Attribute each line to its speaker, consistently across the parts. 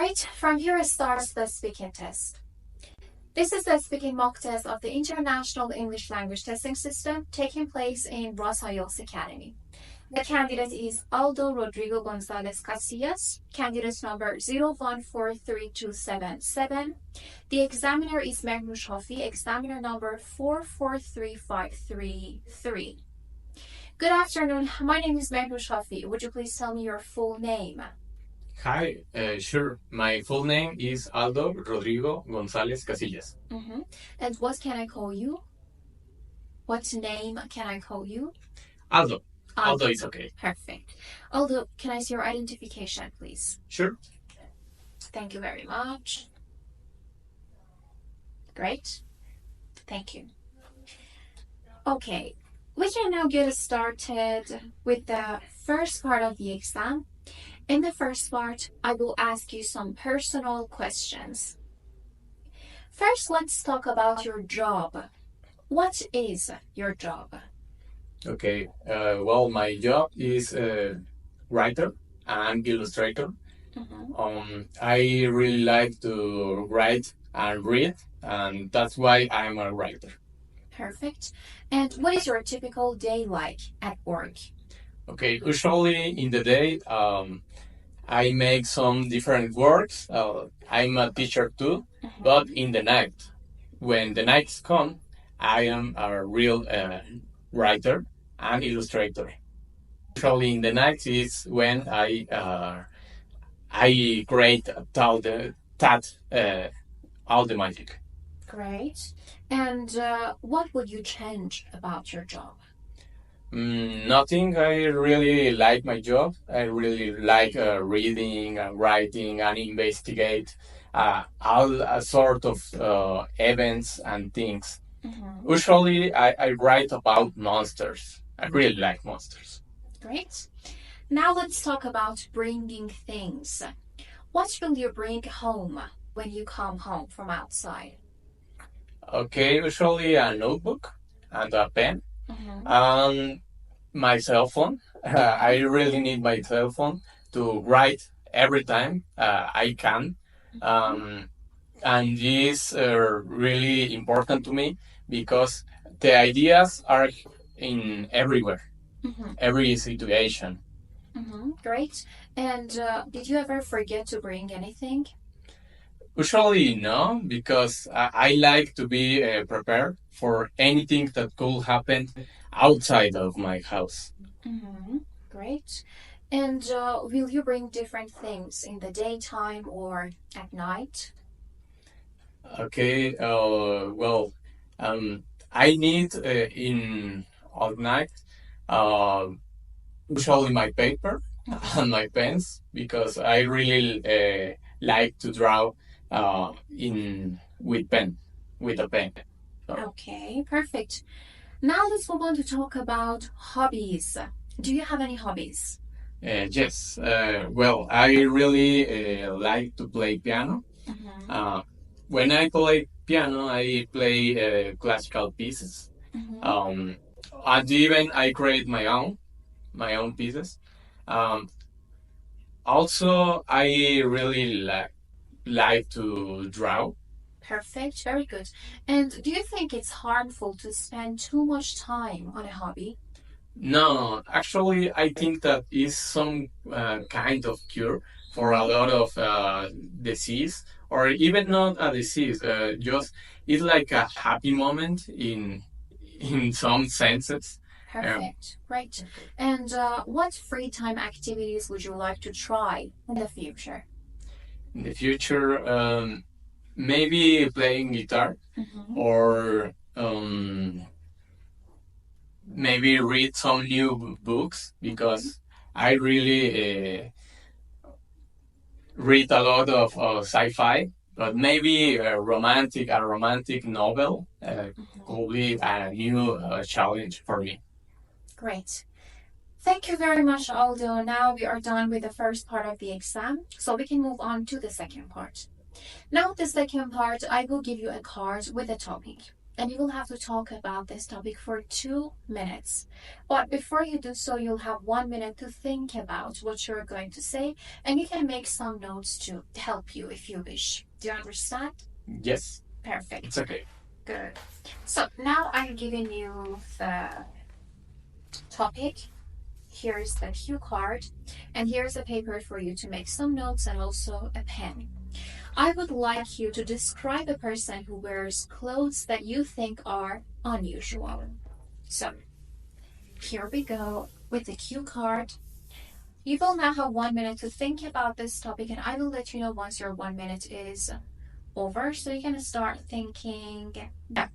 Speaker 1: Great. From here starts the speaking test. This is the speaking mock test of the International English Language Testing System taking place in IELTS Academy. The candidate is Aldo Rodrigo Gonzalez Casillas, candidate number 0143277. The examiner is Mehru Shafi, examiner number 443533. Good afternoon. My name is Mehru Shafi. Would you please tell me your full name?
Speaker 2: Hi, sure. My full name is Aldo Rodrigo Gonzalez Casillas.
Speaker 1: And what can I call you? What name can I call you?
Speaker 2: Aldo. Aldo is okay.
Speaker 1: Perfect. Aldo, can I see your identification, please?
Speaker 2: Sure.
Speaker 1: Thank you very much. Great. Thank you. Okay, we can now get started with the first part of the exam. In the first part, I will ask you some personal questions. First, let's talk about your job. What is your job?
Speaker 2: Okay. Well, my job is writer and illustrator. I really like to write and read, and that's why I'm a writer.
Speaker 1: Perfect. And what is your typical day like at work?
Speaker 2: Okay. Usually in the day, I make some different works. I'm a teacher too, but in the night, when the nights come, I am a real writer and illustrator. Usually in the night is when I create all the magic.
Speaker 1: Great. And what would you change about your job?
Speaker 2: Nothing. I really like my job. I really like reading and writing and investigate all sort of events and things. Usually, I write about monsters. I really like monsters.
Speaker 1: Great. Now let's talk about bringing things. What will you bring home when you come home from outside?
Speaker 2: Okay, usually a notebook and a pen. And my cell phone. I really need my cell phone to write every time I can. And this is really important to me because the ideas are in everywhere, every situation.
Speaker 1: Great. And did you ever forget to bring anything?
Speaker 2: Usually no, because I like to be prepared for anything that could happen outside of my house.
Speaker 1: Great. And will you bring different things in the daytime or at night?
Speaker 2: Okay, well, I need in all night usually my paper and my pens because I really like to draw with a pen. So.
Speaker 1: Okay, perfect. Now let's move on to talk about hobbies. Do you have any hobbies?
Speaker 2: Yes. Well, I really like to play piano. When I play piano, I play classical pieces. And even I create my own pieces. Also, I really like to draw.
Speaker 1: Perfect, very good. And do you think it's harmful to spend too much time on a hobby?
Speaker 2: No, actually, I think that is some kind of cure for a lot of disease, or even not a disease. Just it's like a happy moment in some senses.
Speaker 1: Perfect, great. And what free time activities would you like to try in the future?
Speaker 2: In the future, maybe playing guitar, or maybe read some new books because I really read a lot of sci-fi, but maybe a romantic novel could be a new challenge for me.
Speaker 1: Great. Thank you very much, Aldo. Now we are done with the first part of the exam, so we can move on to the second part. Now, the second part, I will give you a card with a topic. and you will have to talk about this topic for 2 minutes. But before you do so, you'll have 1 minute to think about what you're going to say, and you can make some notes to help you if you wish. Do you understand?
Speaker 2: Yes.
Speaker 1: Perfect.
Speaker 2: It's okay.
Speaker 1: Good. So now I'm giving you the topic. Here's the cue card, and here's a paper for you to make some notes and also a pen. I would like you to describe a person who wears clothes that you think are unusual. So, here we go with the cue card. You will now have 1 minute to think about this topic, and I will let you know once your 1 minute is over, so you can start thinking now.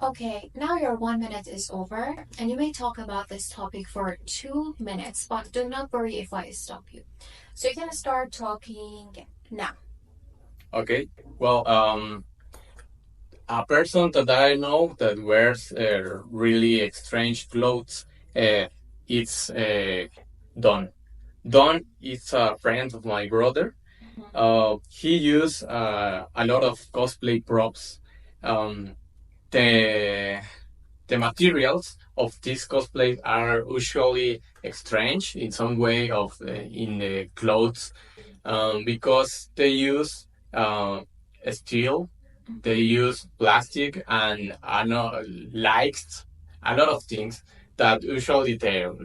Speaker 1: Okay, now your 1 minute is over, and you may talk about this topic for 2 minutes, but do not worry if I stop you. So you can start talking now.
Speaker 2: Okay. Well, a person that I know that wears really strange clothes, it's Don. Don is a friend of my brother. He used a lot of cosplay props. Um, the the materials of these cosplays are usually strange in some way of in the clothes, because they use steel, they use plastic, and I know lights, a lot of things that usually the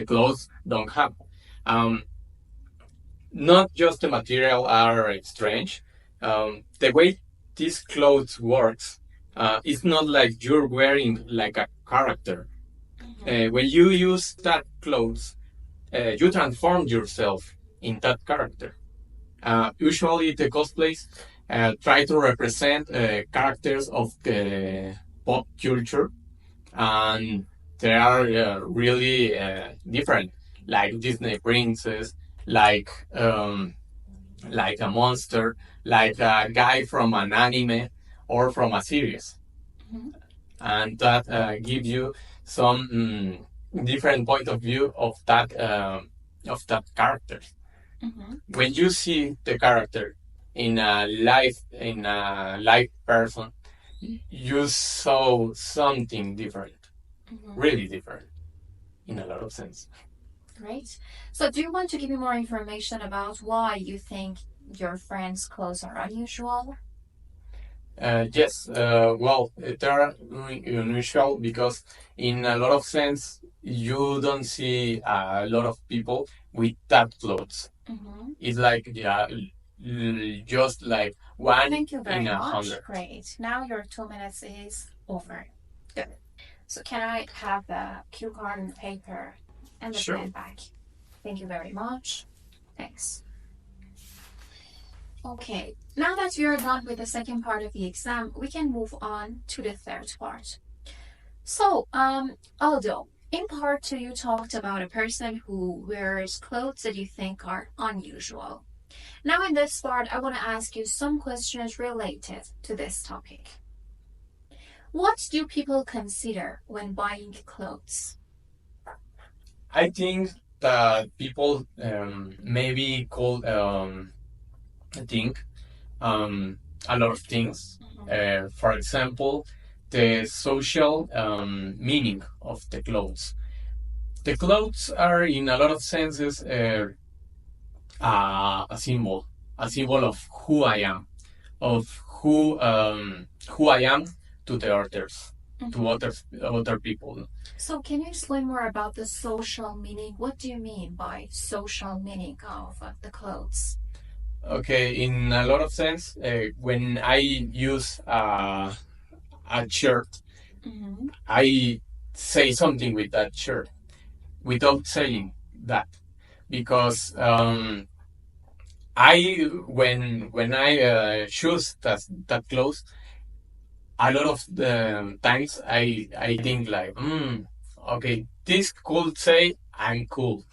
Speaker 2: clothes don't have. Um, Not just the material are strange. The way these clothes works, it's not like you're wearing like a character. When you use that clothes, you transform yourself in that character. Usually, the cosplays try to represent characters of the pop culture, and they are really different, like Disney princess, like like a monster, like a guy from an anime or from a series, and that gives you some different point of view of that character. When you see the character in a live person, you saw something different, really different, in a lot of sense.
Speaker 1: Great. So, do you want to give me more information about why you think your friend's clothes are unusual?
Speaker 2: Yes, well, they are unusual because, in a lot of sense, you don't see a lot of people with that clothes. It's like, yeah, just like one
Speaker 1: Thank you
Speaker 2: in
Speaker 1: very
Speaker 2: a
Speaker 1: much.
Speaker 2: hundred.
Speaker 1: Great. Now your 2 minutes is over. Good. So, can I have the cue card and the paper and the
Speaker 2: Sure.
Speaker 1: pen back? Thank you very much. Thanks. Okay, now that we are done with the second part of the exam, we can move on to the third part. So, Aldo, in part two, you talked about a person who wears clothes that you think are unusual. Now, in this part, I want to ask you some questions related to this topic. What do people consider when buying clothes?
Speaker 2: I think that people maybe could think a lot of things. For example, the social meaning of the clothes. The clothes are, in a lot of senses, a symbol of who I am, of who I am to the others, to other people.
Speaker 1: So can you explain more about the social meaning? What do you mean by social meaning of the clothes?
Speaker 2: Okay, in a lot of sense, when I use a shirt, I say something with that shirt without saying that, because I when I choose that clothes, a lot of the times I think like, okay, this could say I'm cool.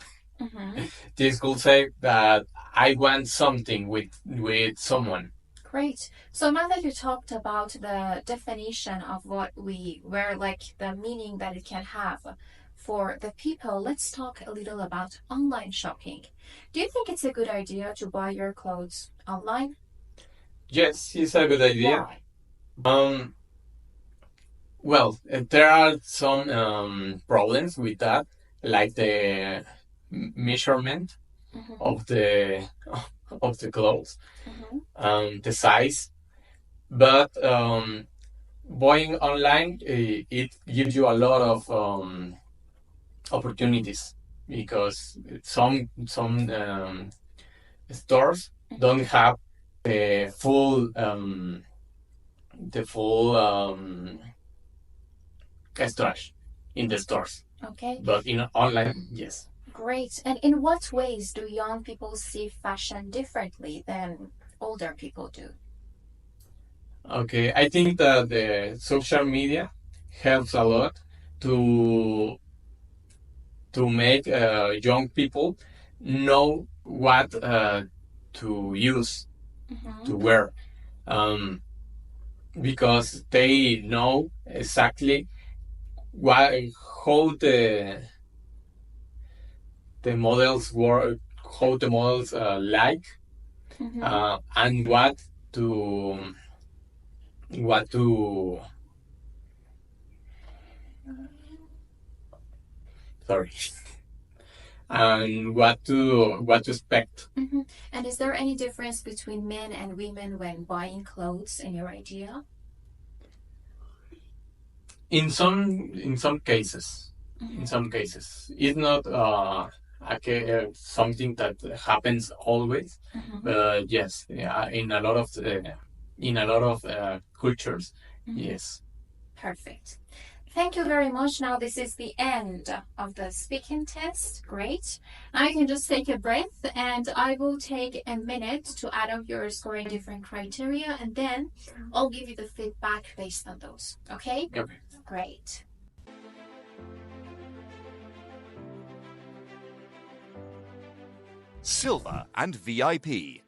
Speaker 2: This could say that I want something with someone.
Speaker 1: Great. So now that you talked about the definition of what we wear, like the meaning that it can have for the people, let's talk a little about online shopping. Do you think it's a good idea to buy your clothes online?
Speaker 2: Yes, it's a good idea.
Speaker 1: Why?
Speaker 2: Well, there are some problems with that, like the measurement of the clothes, the size. But buying online, it gives you a lot of opportunities, because some stores don't have the full storage in the stores.
Speaker 1: Okay.
Speaker 2: But in online, yes.
Speaker 1: Great. And in what ways do young people see fashion differently than older people do?
Speaker 2: Okay, I think that the social media helps a lot to make young people know what to use, to wear, because they know exactly what how the models work, how the models like, and to what to sorry and what to expect.
Speaker 1: And is there any difference between men and women when buying clothes in your idea?
Speaker 2: In some cases, it's not something that happens always, but yes, yeah, in a lot of cultures, yes.
Speaker 1: Perfect. Thank you very much. Now this is the end of the speaking test. Great. Now you can just take a breath, and I will take a minute to add up your scoring different criteria, and then I'll give you the feedback based on those. Okay?
Speaker 2: Okay.
Speaker 1: Great.
Speaker 3: Silver and VIP.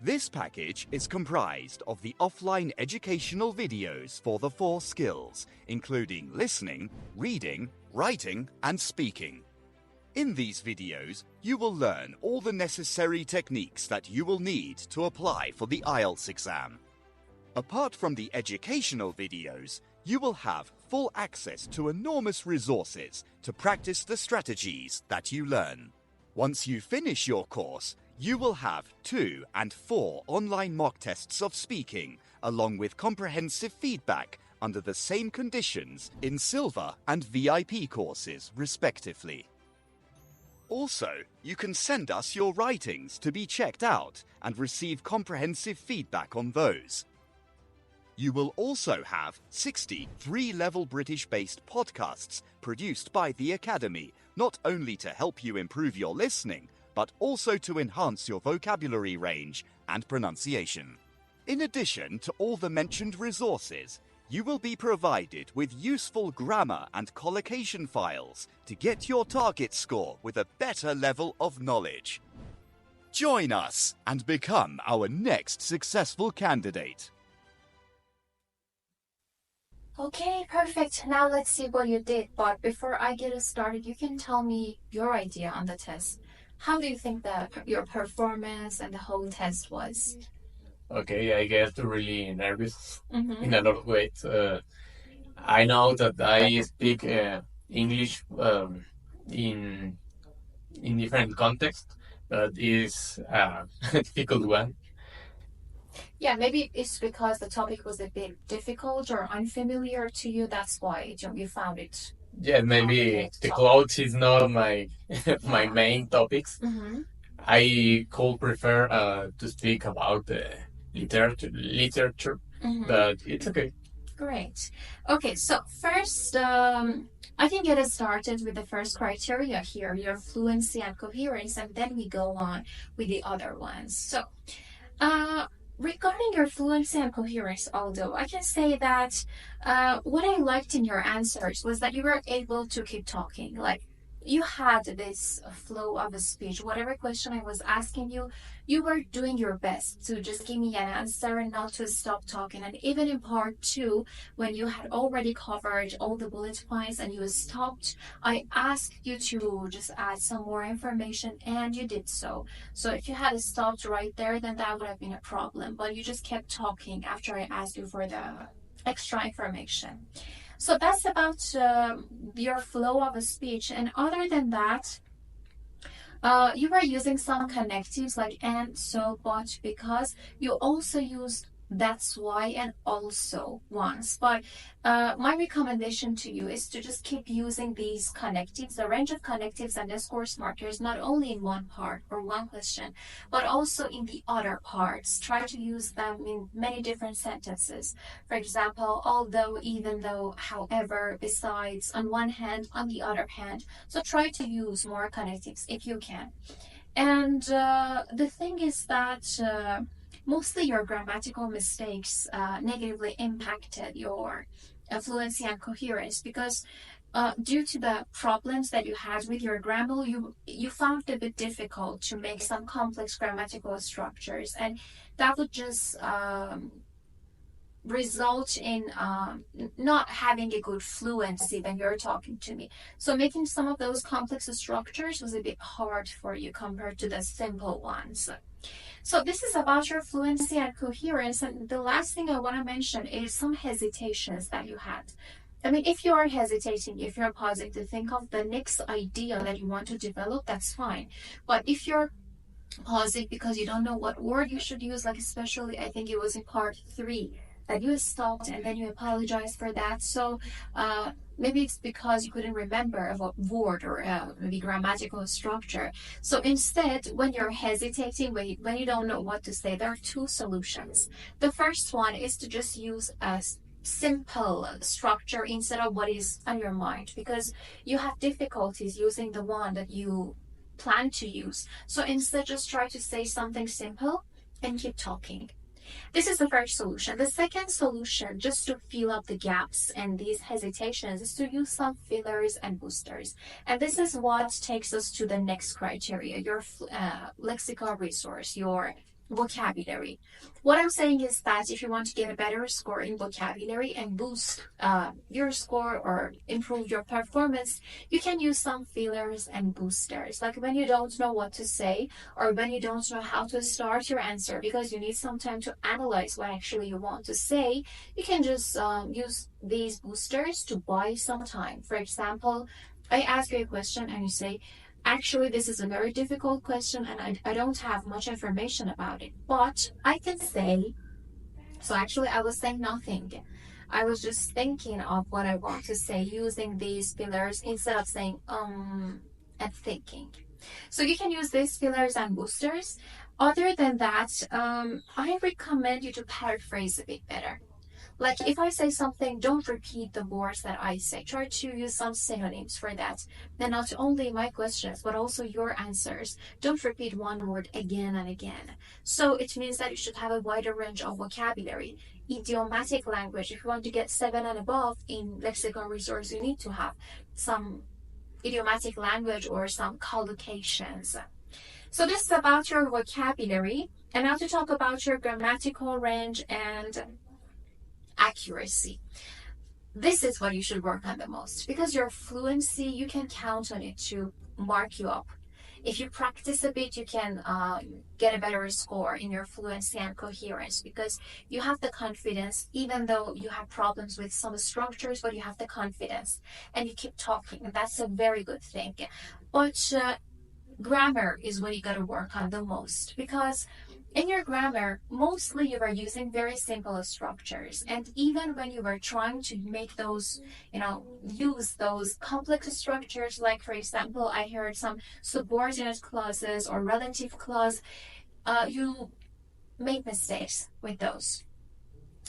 Speaker 3: This package is comprised of the offline educational videos for the 4 skills, including listening, reading, writing, and speaking. In these videos, you will learn all the necessary techniques that you will need to apply for the IELTS exam. Apart from the educational videos, you will have full access to enormous resources to practice the strategies that you learn. Once you finish your course, you will have 2 and 4 online mock tests of speaking, along with comprehensive feedback under the same conditions in Silver and VIP courses, respectively. Also, you can send us your writings to be checked out and receive comprehensive feedback on those. You will also have 60 3-level British-based podcasts produced by the Academy, not only to help you improve your listening, but also to enhance your vocabulary range and pronunciation. In addition to all the mentioned resources, you will be provided with useful grammar and collocation files to get your target score with a better level of knowledge. Join us and become our next successful candidate.
Speaker 1: Okay, perfect. Now let's see what you did. But before I get us started, you can tell me your idea on the test. How do you think that your performance and the whole test was?
Speaker 2: Okay, I get really nervous in a lot of ways. I know that I speak English in different contexts, but it's a difficult one.
Speaker 1: Yeah, maybe it's because the topic was a bit difficult or unfamiliar to you. That's why you found it.
Speaker 2: Yeah, maybe the clothes is not my my main topics. I could prefer to speak about literature, but it's okay.
Speaker 1: Great. Okay, so first, I can get us started with the first criteria here, your fluency and coherence, and then we go on with the other ones. So, uh, regarding your fluency and coherence, although I can say that what I liked in your answers was that you were able to keep talking. Like you had this flow of a speech. Whatever question I was asking you, you were doing your best to just give me an answer and not to stop talking. And even in part two, when you had already covered all the bullet points and you stopped, I asked you to just add some more information and you did so. So if you had stopped right there, then that would have been a problem. But you just kept talking after I asked you for the extra information. So that's about your flow of a speech. And other than that, you were using some connectives like and, so, but, because. You also used that's why and also once. But my recommendation to you is to just keep using these connectives, the range of connectives and discourse markers, not only in one part or one question, but also in the other parts. Try to use them in many different sentences. For example, although, even though, however, besides, on one hand, on the other hand. So try to use more connectives if you can. And the thing is that mostly your grammatical mistakes negatively impacted your fluency and coherence because due to the problems that you had with your grammar, you found it a bit difficult to make some complex grammatical structures, and that would just result in not having a good fluency when you're talking to me. So making some of those complex structures was a bit hard for you compared to the simple ones. So this is about your fluency and coherence. And the last thing I want to mention is some hesitations that you had. I mean, if you are hesitating, if you're pausing to think of the next idea that you want to develop, that's fine. But if you're pausing because you don't know what word you should use, like especially I think it was in part 3 that you stopped and then you apologized for that. So maybe it's because you couldn't remember a word or maybe grammatical structure. So instead, when you're hesitating, when you don't know what to say, there are two solutions. The first one is to just use a simple structure instead of what is on your mind, because you have difficulties using the one that you plan to use. So instead, just try to say something simple and keep talking. This is the first solution. The second solution, just to fill up the gaps and these hesitations, is to use some fillers and boosters. And this is what takes us to the next criteria, your lexical resource, your vocabulary. What I'm saying is that if you want to get a better score in vocabulary and boost your score or improve your performance, you can use some fillers and boosters. Like when you don't know what to say or when you don't know how to start your answer because you need some time to analyze what actually you want to say, you can just use these boosters to buy some time. For example, I ask you a question and you say, actually, this is a very difficult question and I don't have much information about it, but I can say, so actually I was saying nothing. I was just thinking of what I want to say using these fillers instead of saying and thinking. So you can use these fillers and boosters. Other than that, I recommend you to paraphrase a bit better. Like if I say something, don't repeat the words that I say. Try to use some synonyms for that. And not only my questions, but also your answers. Don't repeat one word again and again. So it means that you should have a wider range of vocabulary. Idiomatic language, if you want to get 7 and above in lexicon resource, you need to have some idiomatic language or some collocations. So this is about your vocabulary. And now to talk about your grammatical range and accuracy. This is what you should work on the most because your fluency, you can count on it to mark you up. If you practice a bit, you can get a better score in your fluency and coherence because you have the confidence, even though you have problems with some structures, but you have the confidence and you keep talking. And that's a very good thing. But grammar is what you got to work on the most because In your grammar, mostly you were using very simple structures. And even when you were trying to make those, use those complex structures, like for example, I heard some subordinate clauses or relative clause, you made mistakes with those.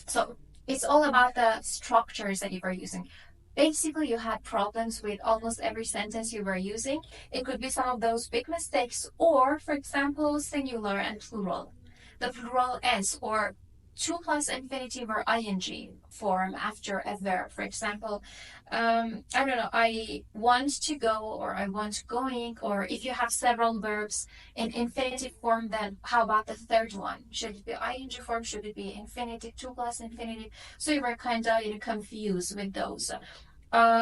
Speaker 1: So it's all about the structures that you were using. Basically, you had problems with almost every sentence you were using. It could be some of those big mistakes, or, for example, singular and plural. The plural s or to plus infinitive or ing form after a verb. For example, I don't know, I want to go or I want going, or if you have several verbs in infinitive form, then how about the third one? Should it be ing form? Should it be infinitive, to plus infinitive? So you were kind of confused with those.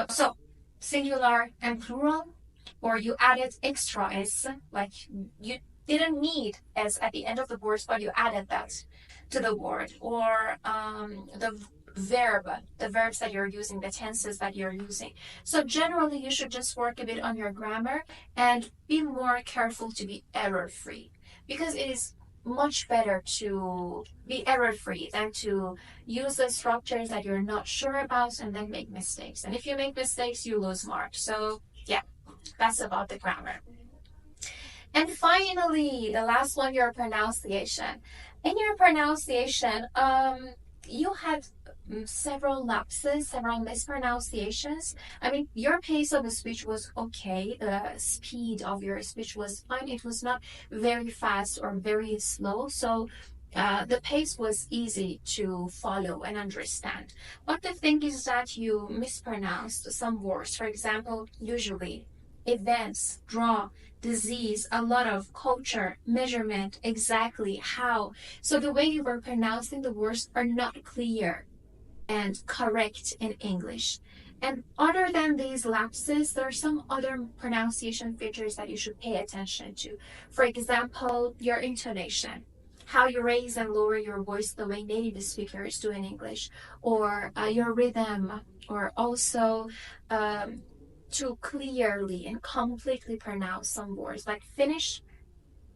Speaker 1: So singular and plural, or you added extra s, like you didn't need s at the end of the words, but you added that to the word, or the verbs that you're using, the tenses that you're using. So generally, you should just work a bit on your grammar and be more careful to be error-free, because it is much better to be error-free than to use the structures that you're not sure about and then make mistakes. And if you make mistakes, you lose marks. So yeah, that's about the grammar. And finally, the last one, your pronunciation. In your pronunciation, you had several lapses, several mispronunciations. I mean, your pace of the speech was okay. The speed of your speech was fine. It was not very fast or very slow. So the pace was easy to follow and understand. But the thing is that you mispronounced some words. For example, usually, events, draw, disease, a lot of culture, measurement, exactly, how. So the way you were pronouncing the words are not clear and correct in English. And other than these lapses, there are some other pronunciation features that you should pay attention to. For example, your intonation, how you raise and lower your voice the way native speakers do in English, or your rhythm, or also to clearly and completely pronounce some words, like finish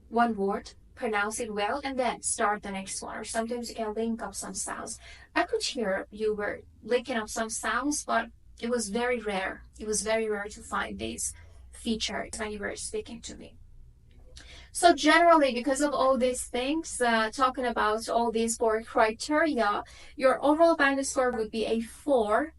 Speaker 1: one word, pronounce it well, and then start the next one. Or sometimes you can link up some sounds. I could hear you were linking up some sounds, but it was very rare. It was very rare to find these features when you were speaking to me. So generally, because of all these things, talking about all these four criteria, your overall band score would be a 4.